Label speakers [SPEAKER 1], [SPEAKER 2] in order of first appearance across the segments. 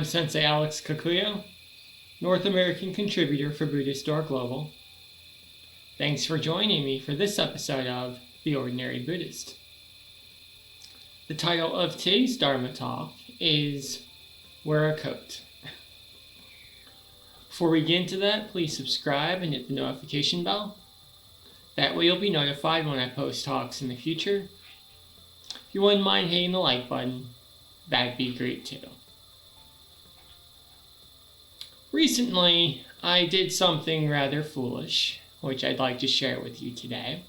[SPEAKER 1] Sensei Alex Kakuyo, North American contributor for Buddhist Global. Thanks for joining me for this episode of The Ordinary Buddhist. The title of today's Dharma talk is Wear a Coat. Before we get into that, please subscribe and hit the notification bell. That way you'll be notified when I post talks in the future. If you wouldn't mind hitting the like button, that'd be great too. Recently, I did something rather foolish, which I'd like to share with you today.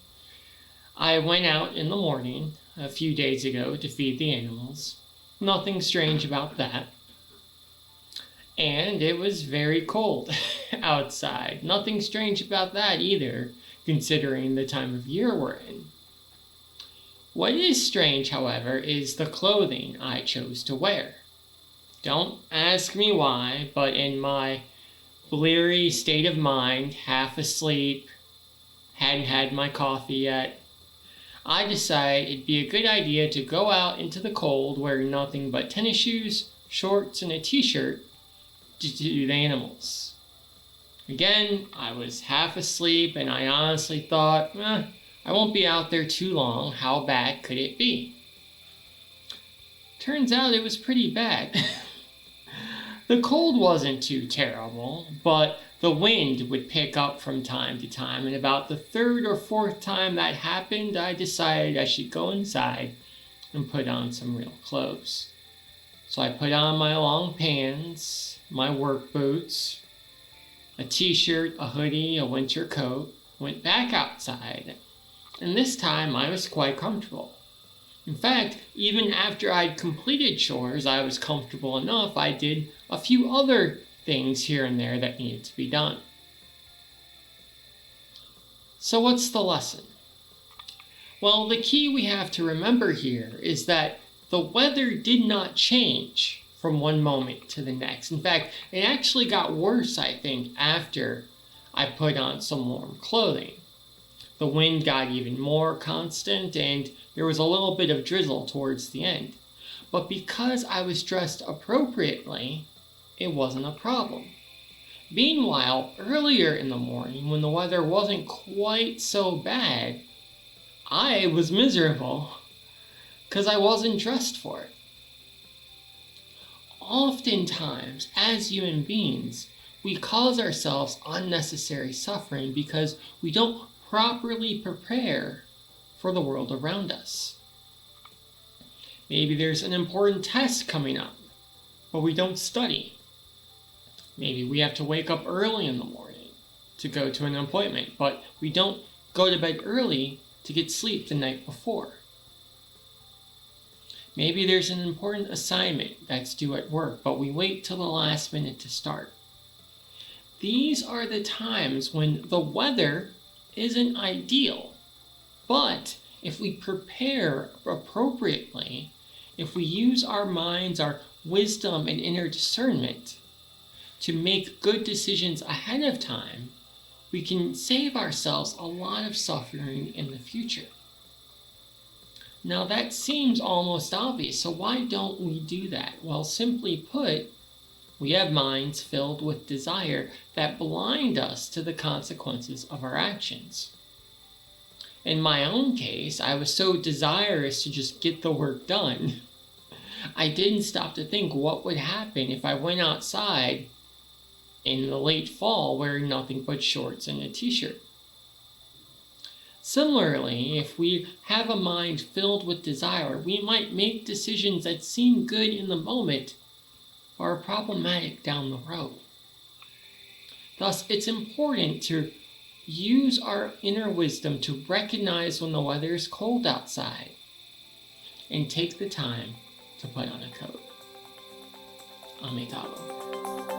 [SPEAKER 1] I went out in the morning a few days ago to feed the animals. Nothing strange about that. And it was very cold outside. Nothing strange about that either, considering the time of year we're in. What is strange, however, is the clothing I chose to wear. Don't ask me why, but in my bleary state of mind, half asleep, hadn't had my coffee yet, I decided it'd be a good idea to go out into the cold wearing nothing but tennis shoes, shorts, and a t-shirt to do the animals. Again, I was half asleep and I honestly thought, I won't be out there too long, how bad could it be? Turns out it was pretty bad. The cold wasn't too terrible, but the wind would pick up from time to time, and about the third or fourth time that happened, I decided I should go inside and put on some real clothes. So I put on my long pants, my work boots, a t-shirt, a hoodie, a winter coat, went back outside, and this time I was quite comfortable. In fact, even after I'd completed chores, I was comfortable enough I did a few other things here and there that needed to be done. So what's the lesson? Well, the key we have to remember here is that the weather did not change from one moment to the next. In fact, it actually got worse, I think, after I put on some warm clothing. The wind got even more constant and there was a little bit of drizzle towards the end. But because I was dressed appropriately, it wasn't a problem. Meanwhile, earlier in the morning, when the weather wasn't quite so bad, I was miserable because I wasn't dressed for it. Oftentimes, as human beings, we cause ourselves unnecessary suffering because we don't properly prepare for the world around us. Maybe there's an important test coming up, but we don't study. Maybe we have to wake up early in the morning to go to an appointment, but we don't go to bed early to get sleep the night before. Maybe there's an important assignment that's due at work, but we wait till the last minute to start. These are the times when the weather isn't ideal, but if we prepare appropriately, if we use our minds, our wisdom, and inner discernment to make good decisions ahead of time, we can save ourselves a lot of suffering in the future. Now that seems almost obvious, so why don't we do that? Well, simply put, we have minds filled with desire that blind us to the consequences of our actions. In my own case, I was so desirous to just get the work done. I didn't stop to think what would happen if I went outside in the late fall wearing nothing but shorts and a t-shirt. Similarly, if we have a mind filled with desire, we might make decisions that seem good in the moment but are problematic down the road. Thus, it's important to use our inner wisdom to recognize when the weather is cold outside and take the time to put on a coat. Amitabha.